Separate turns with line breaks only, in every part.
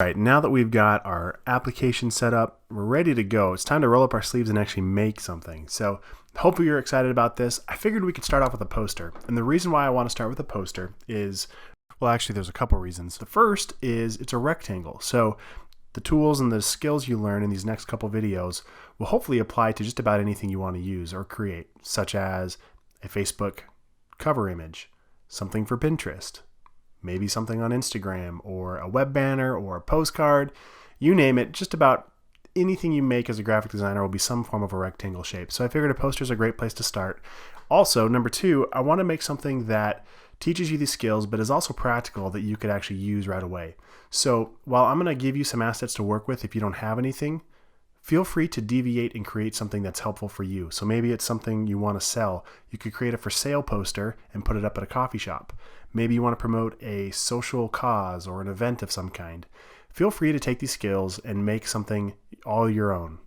All right, now that we've got our application set up, we're ready to go. It's time to roll up our sleeves and actually make something. So hopefully you're excited about this. I figured we could start off with a poster. And the reason why I want to start with a poster is, well, actually there's a couple reasons. The first is it's a rectangle. So the tools and the skills you learn in these next couple videos will hopefully apply to just about anything you want to use or create, such as a Facebook cover image, something for Pinterest, maybe something on Instagram, or a web banner, or a postcard, you name it. Just about anything you make as a graphic designer will be some form of a rectangle shape. So I figured a poster is a great place to start. Also, number two, I want to make something that teaches you these skills, but is also practical that you could actually use right away. So while I'm going to give you some assets to work with if you don't have anything, feel free to deviate and create something that's helpful for you. So maybe it's something you want to sell. You could create a for sale poster and put it up at a coffee shop. Maybe you want to promote a social cause or an event of some kind. Feel free to take these skills and make something all your own.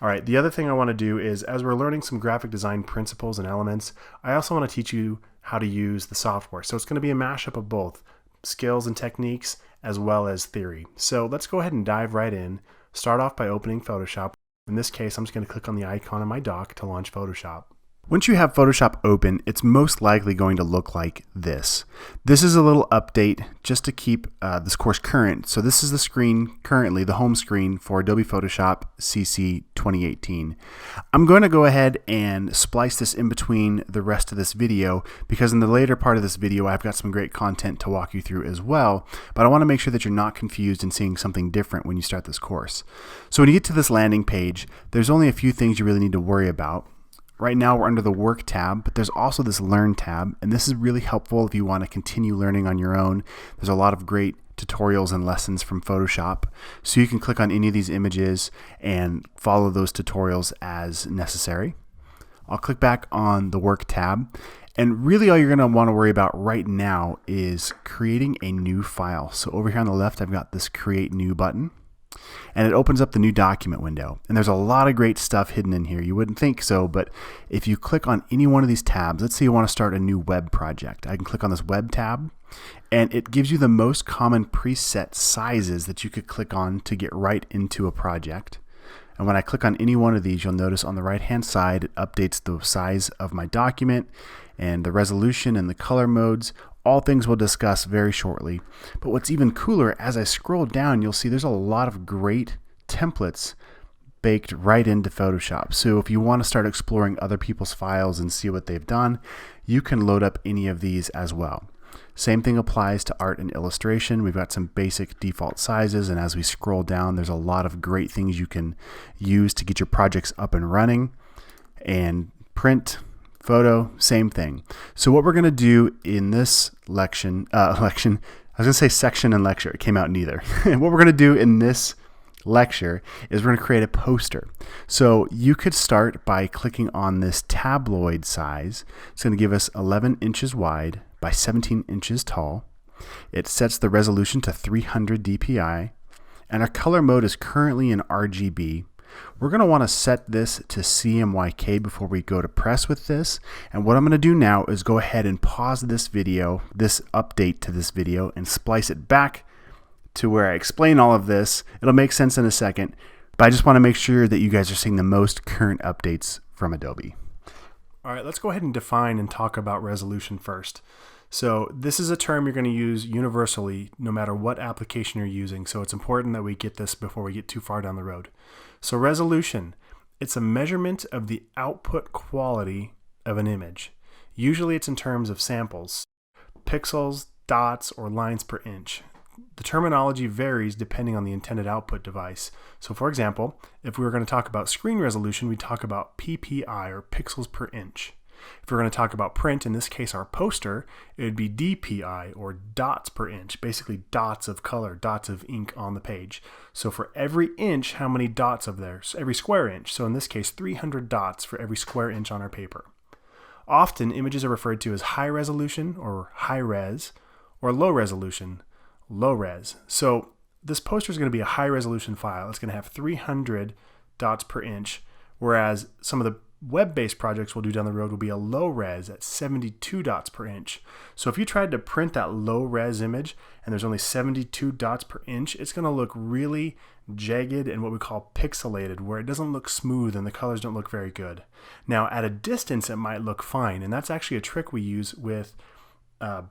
All right, the other thing I want to do is, as we're learning some graphic design principles and elements, I also want to teach you how to use the software. So it's going to be a mashup of both skills and techniques as well as theory. So let's go ahead and dive right in. Start off by opening Photoshop. In this case, I'm just going to click on the icon on my dock to launch Photoshop. Once you have Photoshop open, it's most likely going to look like this. This is a little update just to keep this course current. So this is the screen currently, the home screen for Adobe Photoshop CC 2018. I'm going to go ahead and splice this in between the rest of this video because in the later part of this video I've got some great content to walk you through as well, but I want to make sure that you're not confused and seeing something different when you start this course. So when you get to this landing page, there's only a few things you really need to worry about. Right now we're under the Work tab, but there's also this Learn tab, and this is really helpful if you want to continue learning on your own. There's a lot of great tutorials and lessons from Photoshop, so you can click on any of these images and follow those tutorials as necessary. I'll click back on the Work tab, and really all you're going to want to worry about right now is creating a new file. So over here on the left I've got this Create New button. And it opens up the new document window. And there's a lot of great stuff hidden in here. You wouldn't think so, but if you click on any one of these tabs, let's say you want to start a new web project. I can click on this web tab, and it gives you the most common preset sizes that you could click on to get right into a project. And when I click on any one of these, you'll notice on the right-hand side, it updates the size of my document and the resolution and the color modes. All things we'll discuss very shortly. But what's even cooler, as I scroll down, you'll see there's a lot of great templates baked right into Photoshop. So if you want to start exploring other people's files and see what they've done, you can load up any of these as well. Same thing applies to art and illustration. We've got some basic default sizes, and as we scroll down, there's a lot of great things you can use to get your projects up and running. And print, photo, same thing. So what we're going to do in this section and lecture, it came out neither. What we're going to do in this lecture is we're going to create a poster. So you could start by clicking on this tabloid size. It's going to give us 11 inches wide by 17 inches tall. It sets the resolution to 300 dpi, and our color mode is currently in RGB. We're going to want to set this to CMYK before we go to press with this. And what I'm going to do now is go ahead and pause this video, this update to this video, and splice it back to where I explain all of this. It'll make sense in a second, but I just want to make sure that you guys are seeing the most current updates from Adobe. All right, let's go ahead and define and talk about resolution first. So this is a term you're going to use universally no matter what application you're using, so it's important that we get this before we get too far down the road. So resolution, it's a measurement of the output quality of an image. Usually it's in terms of samples, pixels, dots, or lines per inch. The terminology varies depending on the intended output device. So for example, if we were going to talk about screen resolution, we talk about PPI, or pixels per inch. If we're going to talk about print, in this case our poster, it would be DPI, or dots per inch, basically dots of color, dots of ink on the page. So for every inch, how many dots of there? So every square inch. So in this case, 300 dots for every square inch on our paper. Often images are referred to as high resolution, or high res, or low resolution, low res. So this poster is going to be a high resolution file. It's going to have 300 dots per inch, whereas some of the web-based projects we'll do down the road will be a low res at 72 dots per inch. So if you tried to print that low res image and there's only 72 dots per inch, it's going to look really jagged and what we call pixelated, where it doesn't look smooth and the colors don't look very good. Now at a distance it might look fine, and that's actually a trick we use with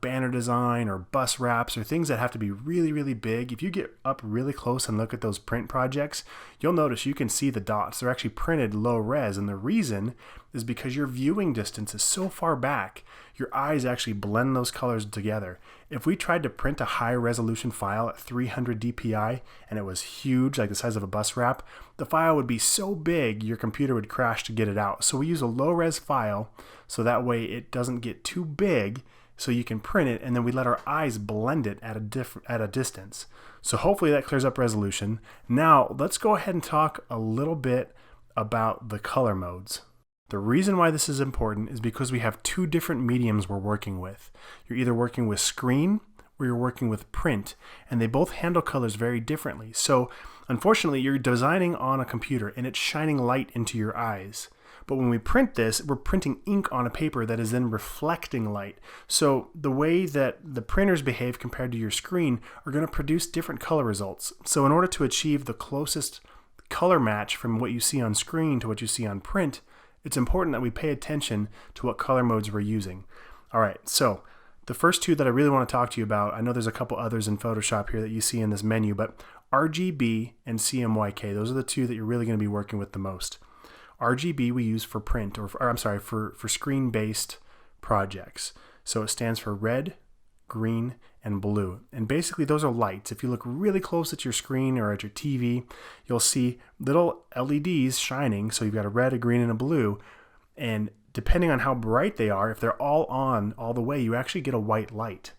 banner design or bus wraps or things that have to be really, really big. If you get up really close and look at those print projects, you'll notice you can see the dots. They're actually printed low res, and the reason is because your viewing distance is so far back, your eyes actually blend those colors together. If we tried to print a high resolution file at 300 dpi and it was huge, like the size of a bus wrap, the file would be so big your computer would crash to get it out. So we use a low res file so that way it doesn't get too big, so you can print it, and then we let our eyes blend it at a distance. So hopefully that clears up resolution. Now let's go ahead and talk a little bit about the color modes. The reason why this is important is because we have two different mediums we're working with. You're either working with screen or you're working with print, and they both handle colors very differently. So unfortunately, you're designing on a computer and it's shining light into your eyes. But when we print this, we're printing ink on a paper that is then reflecting light. So the way that the printers behave compared to your screen are going to produce different color results. So in order to achieve the closest color match from what you see on screen to what you see on print, it's important that we pay attention to what color modes we're using. All right, so the first two that I really want to talk to you about, I know there's a couple others in Photoshop here that you see in this menu, but RGB and CMYK, those are the two that you're really going to be working with the most. RGB we use for print, for screen-based projects. So it stands for red, green, and blue. And basically those are lights. If you look really close at your screen or at your TV, you'll see little LEDs shining. So you've got a red, a green, and a blue. And depending on how bright they are, if they're all on all the way, you actually get a white light.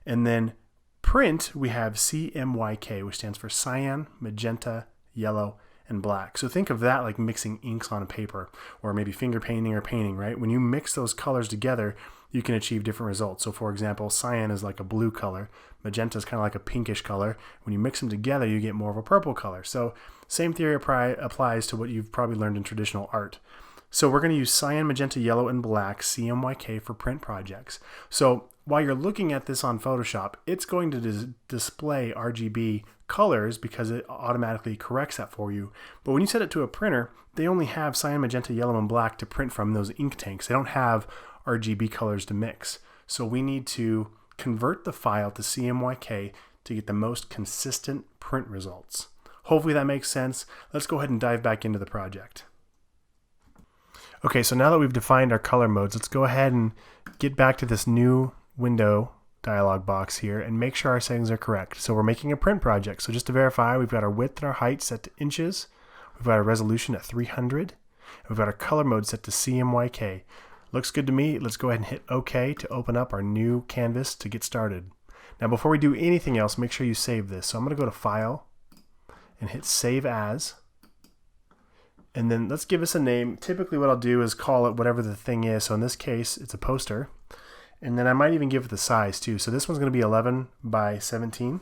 And then print, we have CMYK, which stands for cyan, magenta, yellow, and black. So think of that like mixing inks on a paper, or maybe finger painting or painting, right? When you mix those colors together, you can achieve different results. So for example, cyan is like a blue color, magenta is kind of like a pinkish color. When you mix them together, you get more of a purple color. So same theory applies to what you've probably learned in traditional art. So we're going to use cyan, magenta, yellow, and black, CMYK, for print projects. So while you're looking at this on Photoshop, it's going to display RGB colors because it automatically corrects that for you. But when you set it to a printer, they only have cyan, magenta, yellow, and black to print from those ink tanks. They don't have RGB colors to mix. So we need to convert the file to CMYK to get the most consistent print results. Hopefully that makes sense. Let's go ahead and dive back into the project. Okay, so now that we've defined our color modes, let's go ahead and get back to this new window dialog box here and make sure our settings are correct. So we're making a print project. So just to verify, we've got our width and our height set to inches. We've got our resolution at 300. And we've got our color mode set to CMYK. Looks good to me. Let's go ahead and hit OK to open up our new canvas to get started. Now before we do anything else, make sure you save this. So I'm going to go to File and hit Save As. And then let's give us a name. Typically what I'll do is call it whatever the thing is. So in this case, it's a poster. And then I might even give it the size too. So this one's going to be 11 by 17.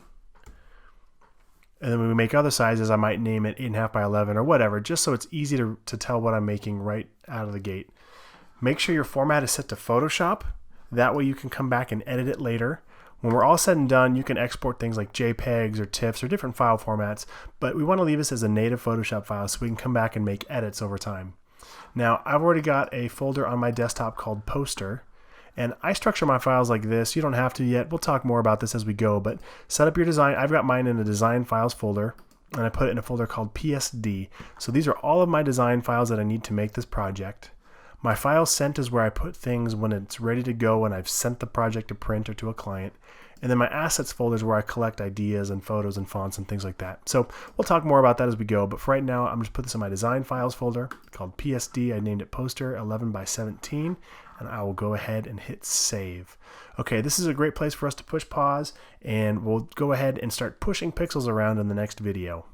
And then when we make other sizes, I might name it 8.5 by 11 or whatever, just so it's easy to tell what I'm making right out of the gate. Make sure your format is set to Photoshop. That way you can come back and edit it later. When we're all said and done, you can export things like JPEGs or TIFFs or different file formats, but we want to leave this as a native Photoshop file so we can come back and make edits over time. Now, I've already got a folder on my desktop called Poster, and I structure my files like this. You don't have to yet. We'll talk more about this as we go, but set up your design. I've got mine in a design files folder, and I put it in a folder called PSD. So these are all of my design files that I need to make this project. My file sent is where I put things when it's ready to go and I've sent the project to print or to a client. And then my assets folder is where I collect ideas and photos and fonts and things like that. So we'll talk more about that as we go, but for right now, I'm just put this in my design files folder called PSD. I named it poster 11 by 17, and I will go ahead and hit save. Okay, this is a great place for us to push pause, and we'll go ahead and start pushing pixels around in the next video.